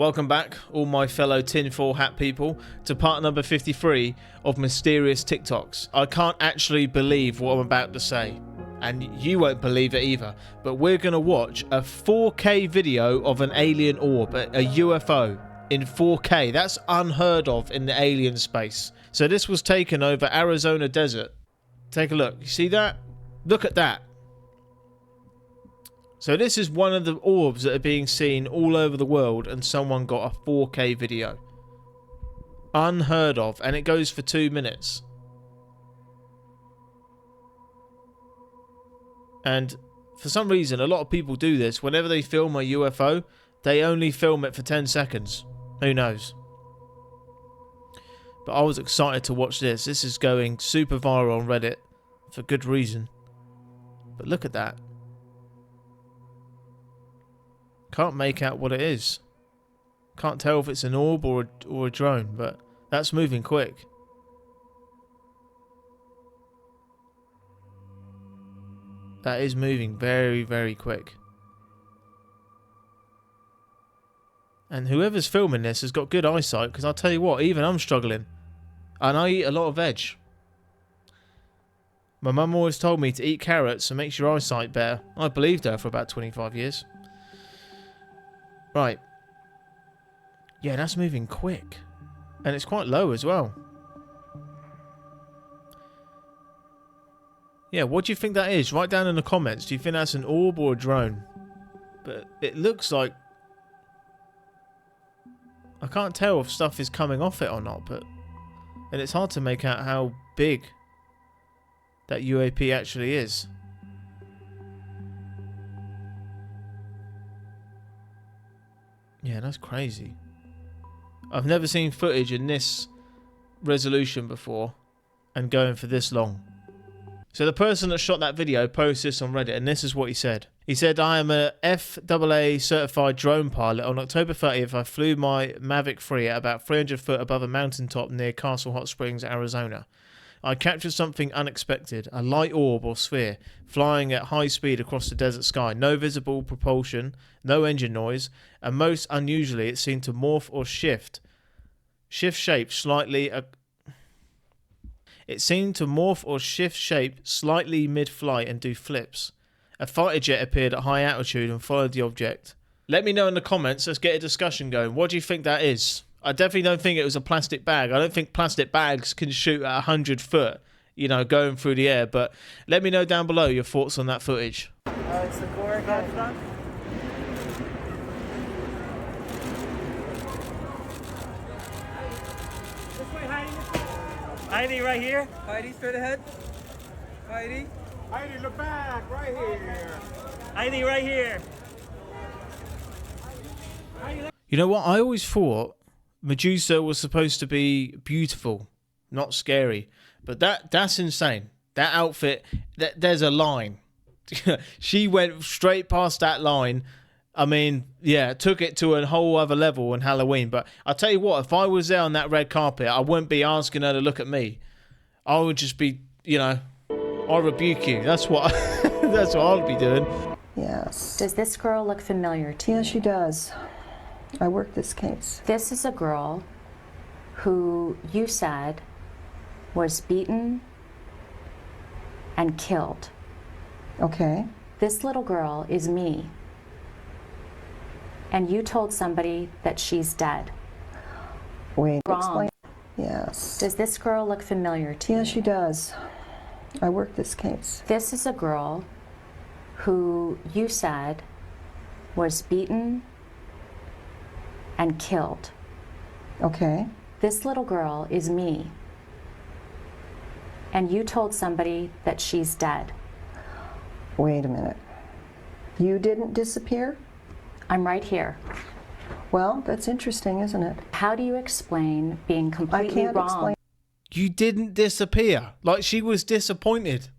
Welcome back, all my fellow tinfoil hat people, to part number 53 of Mysterious TikToks. I can't actually believe what I'm about to say, and you won't believe it either, but we're going to watch a 4K video of an alien orb, a UFO, in 4K. That's unheard of in the alien space. So this was taken over Arizona desert. Take a look. You see that? Look at that. So this is one of the orbs that are being seen all over the world, and someone got a 4K video. Unheard of, and it goes for 2 minutes. And for some reason, a lot of people do this. Whenever they film a UFO, they only film it for 10 seconds. Who knows? But I was excited to watch this. This is going super viral on Reddit for good reason. But look at that. Can't make out what it is. Can't tell if it's an orb or a drone, but that's moving quick. That is moving very, very quick. And whoever's filming this has got good eyesight, because I'll tell you what, even I'm struggling. And I eat a lot of veg. My mum always told me to eat carrots and makes your eyesight better. I believed her for about 25 years. Right. Yeah, that's moving quick. And it's quite low as well. Yeah, what do you think that is? Write down in the comments. Do you think that's an orb or a drone? But it looks like... I can't tell if stuff is coming off it or not, but... And it's hard to make out how big that UAP actually is. Yeah, that's crazy. I've never seen footage in this resolution before and going for this long. So the person that shot that video posted this on Reddit, and this is what he said. He said, I am a FAA certified drone pilot. On October 30th, I flew my Mavic 3 at about 300 foot above a mountaintop near Castle Hot Springs, Arizona. I captured something unexpected, a light orb or sphere, flying at high speed across the desert sky. No visible propulsion, no engine noise, and most unusually, it seemed to morph or shift shape slightly. It seemed to morph or shift shape slightly mid-flight and do flips. A fighter jet appeared at high altitude and followed the object. Let me know in the comments. Let's get a discussion going. What do you think that is? I definitely don't think it was a plastic bag. I don't think plastic bags can shoot at 100 foot, you know, going through the air. But let me know down below your thoughts on that footage. It's the core guy. This way, Heidi. Heidi, right here. Heidi, straight ahead. Heidi. Heidi, look back, right here. Heidi, right here. You know what? I always thought Medusa was supposed to be beautiful, not scary. But that's insane. That outfit, there's a line. She went straight past that line. I mean, yeah, took it to a whole other level in Halloween. But I'll tell you what, if I was there on that red carpet, I wouldn't be asking her to look at me. I would just be, you know, I rebuke you. That's what that's what I'll be doing. Yes. Does this girl look familiar to you? Yes, she does. I worked this case. This is a girl who you said was beaten and killed. Okay. This little girl is me. And you told somebody that she's dead. Wait, Wrong. explain. Yes. Does this girl look familiar to you? Yes, she does. I worked this case. This is a girl who you said was beaten and killed. Okay. This little girl is me. And you told somebody that she's dead. Wait a minute. You didn't disappear? I'm right here. Well, that's interesting, isn't it? How do you explain being I completely can't wrong? explain. You didn't disappear. Like, she was disappointed.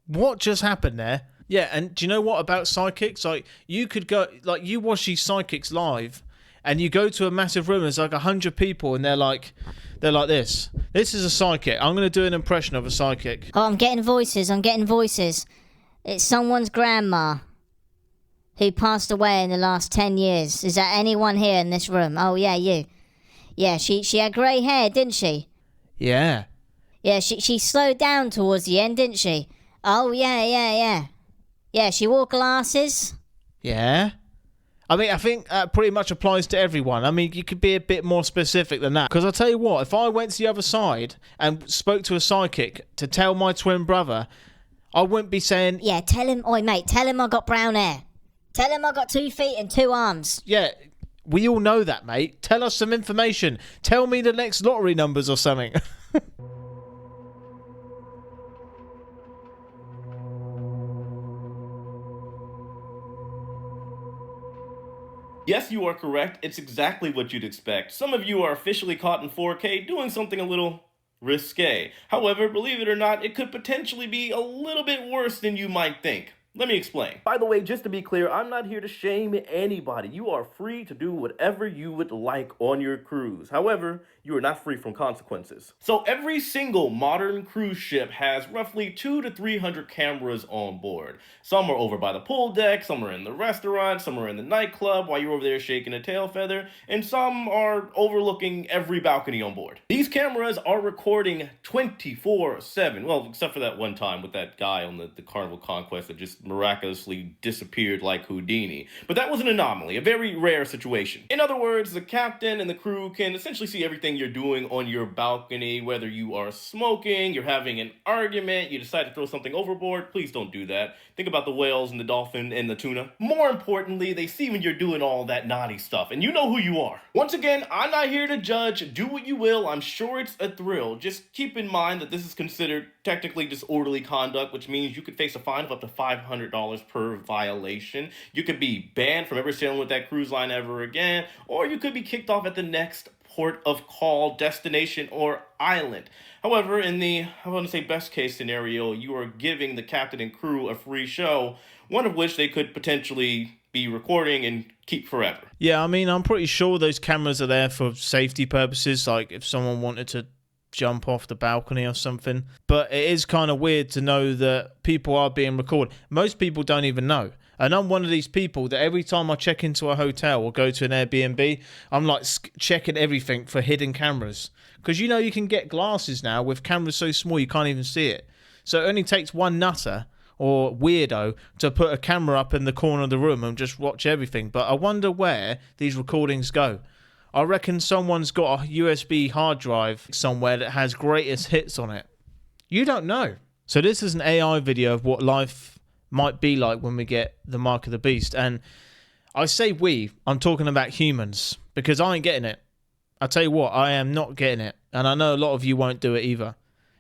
What just happened there? Yeah, and do you know what about psychics? Like, you could go, like, you watch these psychics live, and you go to a massive room, there's like 100 people, and they're like this. This is a psychic. I'm going to do an impression of a psychic. Oh, I'm getting voices. It's someone's grandma. who passed away in the last 10 years. Is there anyone here in this room? Oh, yeah, you. Yeah, she had grey hair, didn't she? Yeah. Yeah, she slowed down towards the end, didn't she? Oh, yeah. Yeah, she wore glasses. Yeah. I mean, I think that pretty much applies to everyone. I mean, you could be a bit more specific than that. Because I'll tell you what, if I went to the other side and spoke to a psychic to tell my twin brother, I wouldn't be saying... Yeah, tell him, oi mate, tell him I got brown hair. Tell him I got 2 feet and 2 arms. Yeah, we all know that, mate. Tell us some information. Tell me the next lottery numbers or something. Yes, you are correct. It's exactly what you'd expect. Some of you are officially caught in 4K doing something a little risque. However, believe it or not, it could potentially be a little bit worse than you might think. Let me explain. By the way, just to be clear, I'm not here to shame anybody. You are free to do whatever you would like on your cruise. However, you are not free from consequences. So every single modern cruise ship has roughly 200 to 300 cameras on board. Some are over by the pool deck, some are in the restaurant, some are in the nightclub while you're over there shaking a tail feather, and some are overlooking every balcony on board. These cameras are recording 24/7. Well, except for that one time with that guy on the Carnival Conquest that just miraculously disappeared like Houdini. But that was an anomaly, a very rare situation. In other words, the captain and the crew can essentially see everything you're doing on your balcony, whether you are smoking, you're having an argument, you decide to throw something overboard. Please don't do that. Think about the whales and the dolphin and the tuna. More importantly, they see when you're doing all that naughty stuff, and you know who you are. Once again, I'm not here to judge. Do what you will. I'm sure it's a thrill. Just keep in mind that this is considered technically disorderly conduct, which means you could face a fine of up to $500 per violation. You could be banned from ever sailing with that cruise line ever again, or you could be kicked off at the next port of call, destination, or island. However, in the, I want to say best case scenario, you are giving the captain and crew a free show, one of which they could potentially be recording and keep forever. Yeah, I mean, I'm pretty sure those cameras are there for safety purposes, like if someone wanted to jump off the balcony or something. But it is kind of weird to know that people are being recorded. Most people don't even know. And I'm one of these people that every time I check into a hotel or go to an Airbnb, I'm like checking everything for hidden cameras. Because you know you can get glasses now with cameras so small you can't even see it. So it only takes one nutter or weirdo to put a camera up in the corner of the room and just watch everything. But I wonder where these recordings go. I reckon someone's got a USB hard drive somewhere that has greatest hits on it. You don't know. So this is an AI video of what life might be like when we get the mark of the beast. And I say we, I'm talking about humans, because I ain't getting it. I tell you what, I am not getting it. And I know a lot of you won't do it either.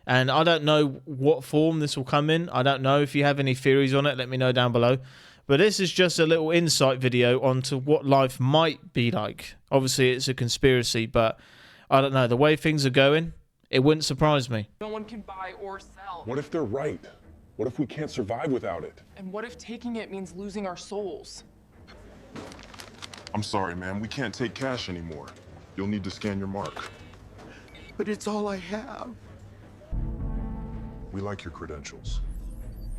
And I don't know what form this will come in. I don't know. If you have any theories on it, let me know down below. But this is just a little insight video onto what life might be like. Obviously, it's a conspiracy, but I don't know. The way things are going, it wouldn't surprise me. No one can buy or sell. What if they're right? What if we can't survive without it? And what if taking it means losing our souls? I'm sorry, man. We can't take cash anymore. You'll need to scan your mark. But it's all I have. We like your credentials.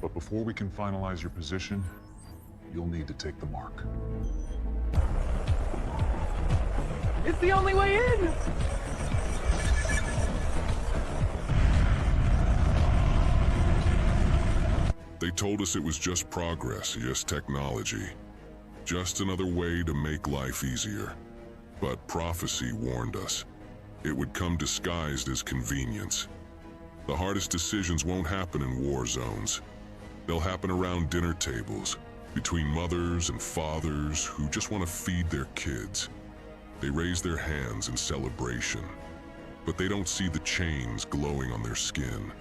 But before we can finalize your position, you'll need to take the mark. It's the only way in! They told us it was just progress, just technology. Just another way to make life easier. But prophecy warned us. It would come disguised as convenience. The hardest decisions won't happen in war zones. They'll happen around dinner tables, between mothers and fathers who just want to feed their kids. They raise their hands in celebration, but they don't see the chains glowing on their skin.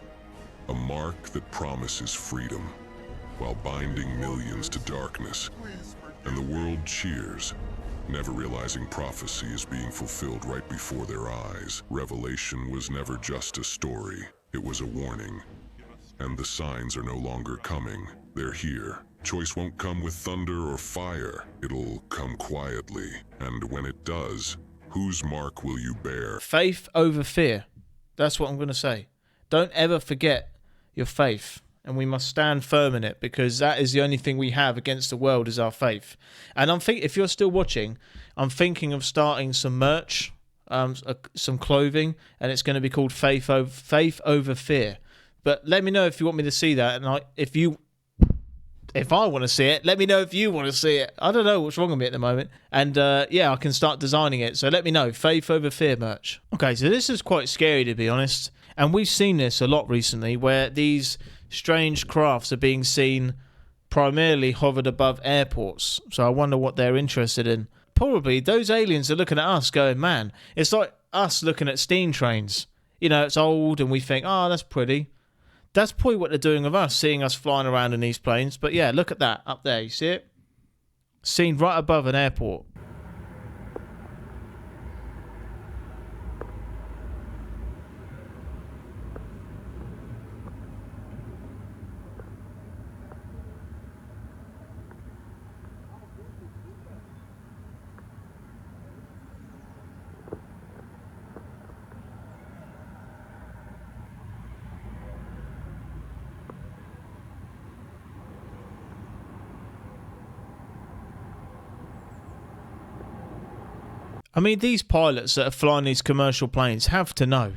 A mark that promises freedom, while binding millions to darkness. And the world cheers, never realizing prophecy is being fulfilled right before their eyes. Revelation was never just a story, it was a warning. And the signs are no longer coming, they're here. Choice won't come with thunder or fire, it'll come quietly. And when it does, whose mark will you bear? Faith over fear. That's what I'm going to say. Don't ever forget your faith. and we must stand firm in it, because that is the only thing we have against the world is our faith. And if you're still watching, I'm thinking of starting some merch, some clothing, and it's going to be called Faith Over Fear. But let me know if you want me to see that, and if I want to see it, let me know if you want to see it. I don't know what's wrong with me at the moment. And yeah, I can start designing it. So let me know. Faith Over Fear merch. Okay, so this is quite scary, to be honest. And we've seen this a lot recently, where these strange crafts are being seen primarily hovered above airports. So I wonder what they're interested in. Probably those aliens are looking at us going, man, it's like us looking at steam trains. You know, it's old and we think, oh, that's pretty. That's probably what they're doing with us, seeing us flying around in these planes. But yeah, look at that up there. You see it? Seen right above an airport. I mean, these pilots that are flying these commercial planes have to know.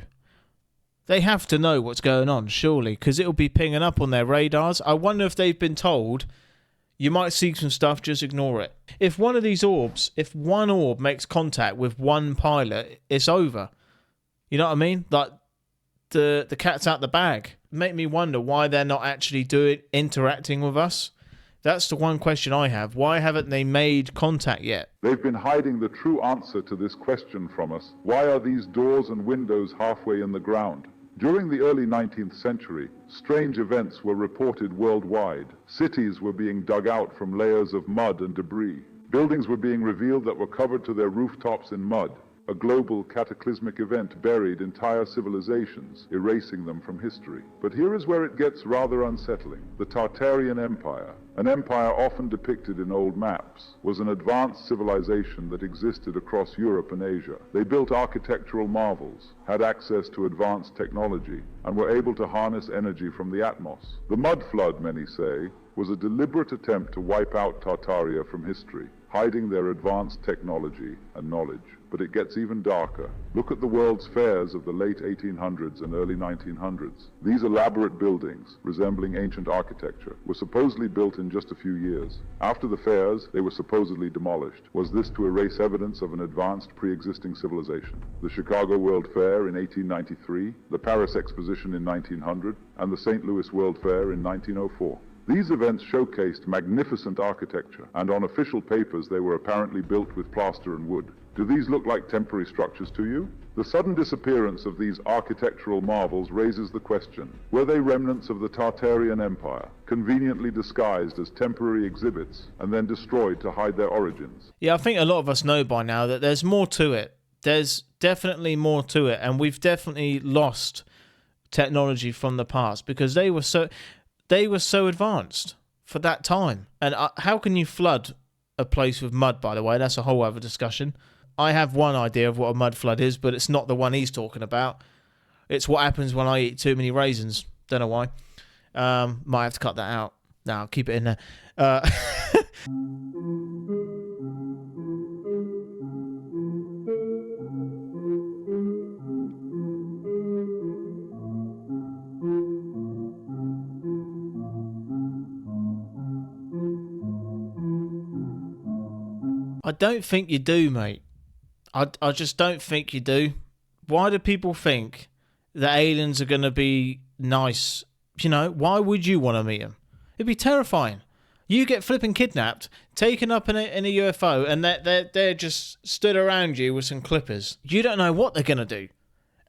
They have to know what's going on, surely, because it'll be pinging up on their radars. I wonder if they've been told, you might see some stuff, just ignore it. If one orb makes contact with one pilot, it's over. You know what I mean? Like, the cat's out the bag. Make me wonder why they're not actually interacting with us. That's the one question I have. Why haven't they made contact yet? They've been hiding the true answer to this question from us. Why are these doors and windows halfway in the ground? During the early 19th century, strange events were reported worldwide. Cities were being dug out from layers of mud and debris. Buildings were being revealed that were covered to their rooftops in mud. A global cataclysmic event buried entire civilizations, erasing them from history. But here is where it gets rather unsettling. The Tartarian Empire, an empire often depicted in old maps, was an advanced civilization that existed across Europe and Asia. They built architectural marvels, had access to advanced technology, and were able to harness energy from the atmos. The mud flood, many say, was a deliberate attempt to wipe out Tartaria from history, hiding their advanced technology and knowledge. But it gets even darker. Look at the world's fairs of the late 1800s and early 1900s. These elaborate buildings, resembling ancient architecture, were supposedly built in just a few years. After the fairs, they were supposedly demolished. Was this to erase evidence of an advanced pre-existing civilization? The Chicago World Fair in 1893, the Paris Exposition in 1900, and the St. Louis World Fair in 1904. These events showcased magnificent architecture, and on official papers they were apparently built with plaster and wood. Do these look like temporary structures to you? The sudden disappearance of these architectural marvels raises the question, were they remnants of the Tartarian Empire, conveniently disguised as temporary exhibits and then destroyed to hide their origins? Yeah, I think a lot of us know by now that there's more to it. There's definitely more to it, and we've definitely lost technology from the past because they were so advanced for that time. And how can you flood a place with mud, by the way? That's a whole other discussion. I have one idea of what a mud flood is, but it's not the one he's talking about. It's what happens when I eat too many raisins. Don't know why. Might have to cut that out. No, I'll keep it in there. I don't think you do, mate. I just don't think you do. Why do people think that aliens are going to be nice? You know, why would you want to meet them? It'd be terrifying. You get flipping kidnapped, taken up in a UFO, and they're just stood around you with some clippers. You don't know what they're going to do.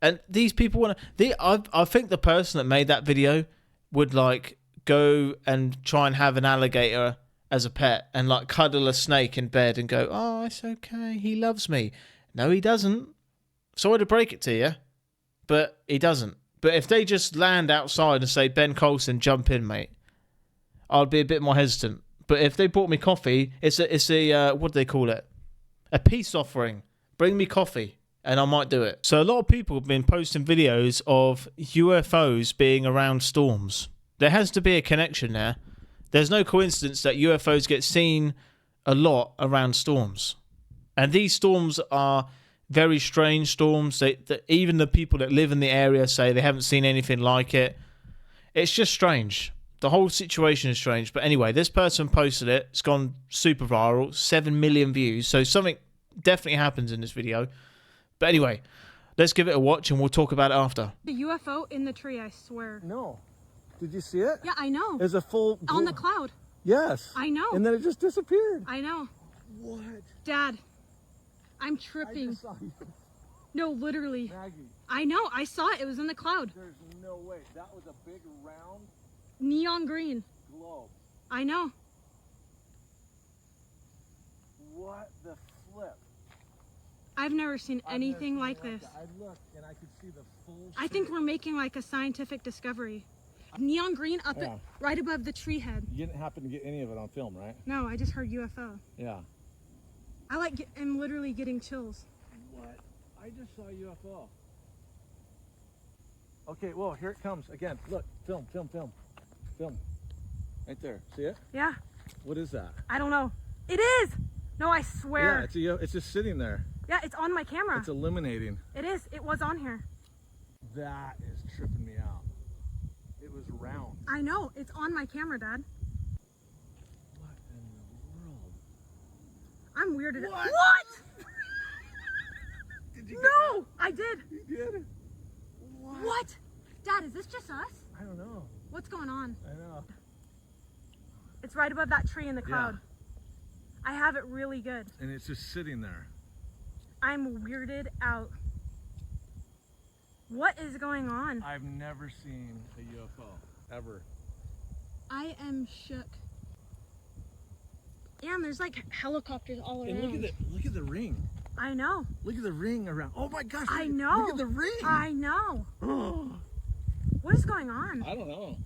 And these people want to... I think the person that made that video would, like, go and try and have an alligator as a pet and like cuddle a snake in bed and go, oh, it's okay, he loves me. No, he doesn't. Sorry to break it to you, but he doesn't. But if they just land outside and say, Ben Colson, jump in, mate, I'd be a bit more hesitant. But if they brought me coffee, it's a what do they call it? A peace offering. Bring me coffee, and I might do it. So a lot of people have been posting videos of UFOs being around storms. There has to be a connection there. There's no coincidence that UFOs get seen a lot around storms. And these storms are very strange storms. Even the people that live in the area say they haven't seen anything like it. It's just strange. The whole situation is strange. But anyway, this person posted it. It's gone super viral. 7 million views. So something definitely happens in this video. But anyway, let's give it a watch and we'll talk about it after. The UFO in the tree, I swear. No. Did you see it? Yeah, I know. There's a full... On the cloud. Yes. I know. And then it just disappeared. I know. What? Dad, I'm tripping. I just saw you. No, literally. Maggie. I know. I saw it. It was in the cloud. There's no way. That was a big round Neon green. globe. I know. What the flip? I've never seen anything like this. I looked and I could see the full I think we're making like a scientific discovery. Neon green up Yeah. right above the tree head. You didn't happen to get any of it on film, right? No, I just heard UFO. Yeah. I'm literally getting chills. What? I just saw a UFO. Okay, whoa, here it comes again. Look, film. Right there. See it? Yeah. What is that? I don't know. It is. No, I swear. Yeah, it's just sitting there. Yeah, it's on my camera. It's illuminating. It is. It was on here. That is tripping me out. It was round. I know. It's on my camera, Dad. What in the world? I'm weirded out. What? What? Did you get No, I did. You did? What? Dad, is this just us? I don't know. What's going on? I know. It's right above that tree in the cloud. I have it really good. And it's just sitting there. I'm weirded out. What is going on? I've never seen a UFO, ever. I am shook. And there's like helicopters all around. And look at the ring. I know. Look at the ring around. Oh my gosh. I know. Look at the ring. I know. What is going on? I don't know.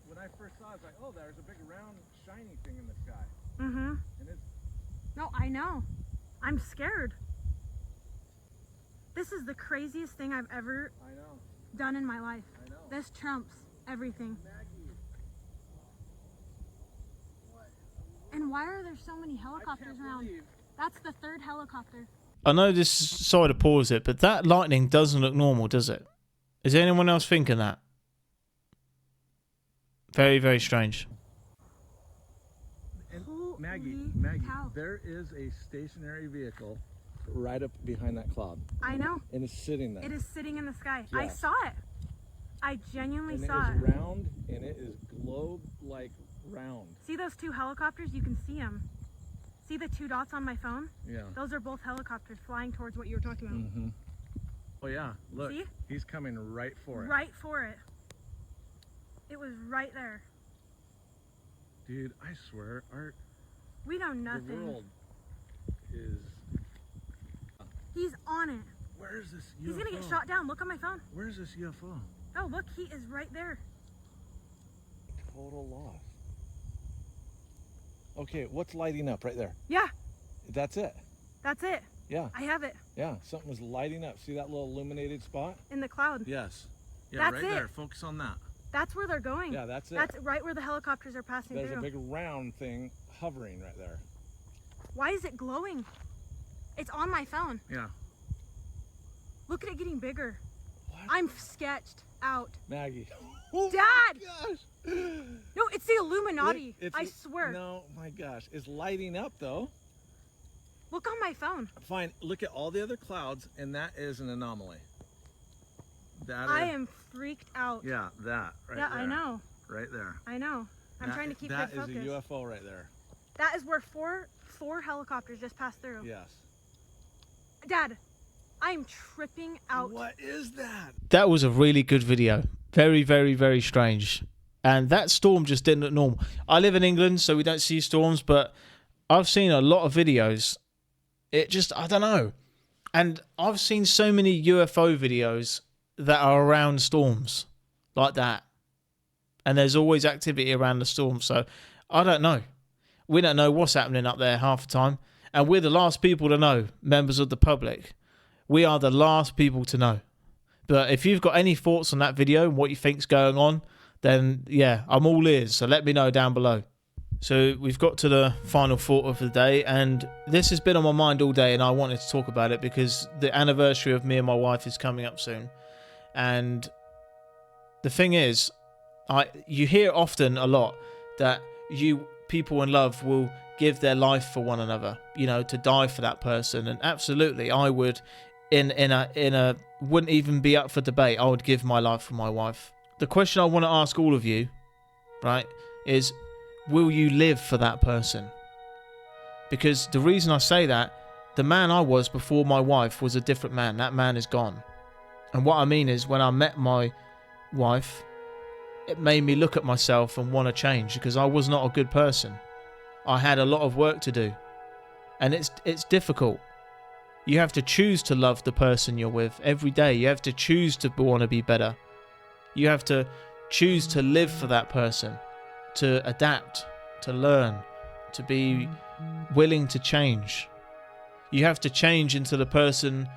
When I first saw it, I was like, oh, there's a big round shiny thing in the sky. Mm-hmm. And it's... No, I know. I'm scared. This is the craziest thing I've ever done in my life. I know. This trumps everything. Maggie. And why are there so many helicopters around? That's the third helicopter. I know this is sorry to pause it, but that lightning doesn't look normal, does it? Is anyone else thinking that? Very, very strange. And Holy Maggie, cow. there is a stationary vehicle right up behind that cloud. I know. And it's sitting there. It is sitting in the sky. I Yes. saw it. I genuinely And saw it it. is round, and it is globe-like round. See those two helicopters? You can see them. See the two dots on my phone? Yeah. Those are both helicopters flying towards what you were talking about. Mm-hmm. Oh yeah, look. See? He's coming right for it. Right for it. It was right there. Dude, I swear, We know the nothing. world is... He's on it. Where is this UFO? He's gonna get shot down. Look on my phone. Where is this UFO? Oh, look, he is right there. Total loss. Okay, what's lighting up right there? Yeah, That's it. that's it. Yeah, I have it yeah. Something was lighting up. See that little illuminated spot? in the cloud. Yes. Yeah, That's right it. there. Focus on that. That's where they're going. Yeah, that's it. That's right where the helicopters are passing There's through. a big round thing hovering right there. Why is it glowing? It's on my phone. Yeah. Look at it getting bigger. What? I'm sketched out. Maggie. Oh Dad! my gosh! No, it's the Illuminati. Look, I swear. No, my gosh. It's lighting up though. Look on my phone. Fine. Look at all the other clouds, and that is an anomaly. That I is, am freaked out. Yeah, that right Yeah, there. I know. Right there. I know. I'm trying to keep good That focus. is a UFO right there. That is where four helicopters just passed through. Yes. Dad, I'm tripping out. What is that? That was a really good video. Very, very, very strange. And that storm just didn't look normal. I live in England, so we don't see storms, but I've seen a lot of videos. It just, I don't know. And I've seen so many UFO videos that are around storms like that. And there's always activity around the storm. So I don't know. We don't know what's happening up there half the time. And we're the last people to know, members of the public. We are the last people to know. But if you've got any thoughts on that video and what you think's going on, then yeah, I'm all ears. So let me know down below. So we've got to the final thought of the day, and this has been on my mind all day, and I wanted to talk about it because the anniversary of me and my wife is coming up soon. And the thing is, you hear often a lot that people in love will give their life for one another, you know, to die for that person. And absolutely, I would, wouldn't even be up for debate. I would give my life for my wife. The question I want to ask all of you, right, is, will you live for that person? Because the reason I say that, the man I was before my wife was a different man. That man is gone. And what I mean is, when I met my wife, it made me look at myself and want to change, because I was not a good person. I had a lot of work to do. And it's difficult. You have to choose to love the person you're with every day. You have to choose to want to be better. You have to choose to live for that person, to adapt, to learn, to be willing to change. You have to change into the person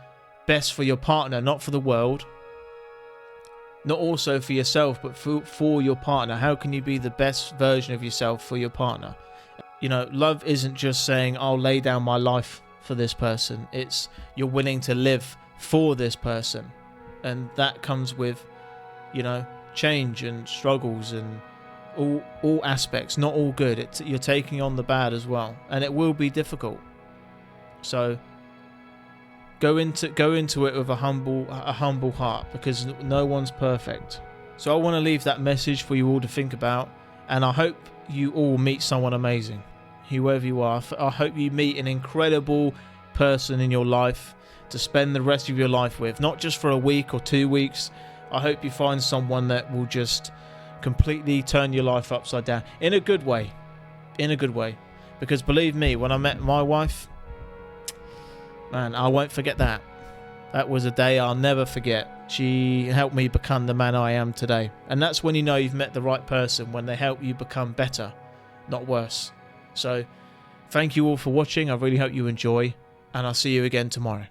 best for your partner, not for the world. Not also for yourself, but for your partner. How can you be the best version of yourself for your partner? You know, love isn't just saying, I'll lay down my life for this person. It's you're willing to live for this person. And that comes with, you know, change and struggles and all aspects. Not all good. You're taking on the bad as well. And it will be difficult. So go into it with a humble heart, because no one's perfect. So I want to leave that message for you all to think about, and I hope you all meet someone amazing, whoever you are. I hope you meet an incredible person in your life to spend the rest of your life with, not just for a week or 2 weeks. I hope you find someone that will just completely turn your life upside down in a good way, because believe me, when I met my wife, man, I won't forget that. That was a day I'll never forget. She helped me become the man I am today. And that's when you know you've met the right person, when they help you become better, not worse. So, thank you all for watching. I really hope you enjoy, and I'll see you again tomorrow.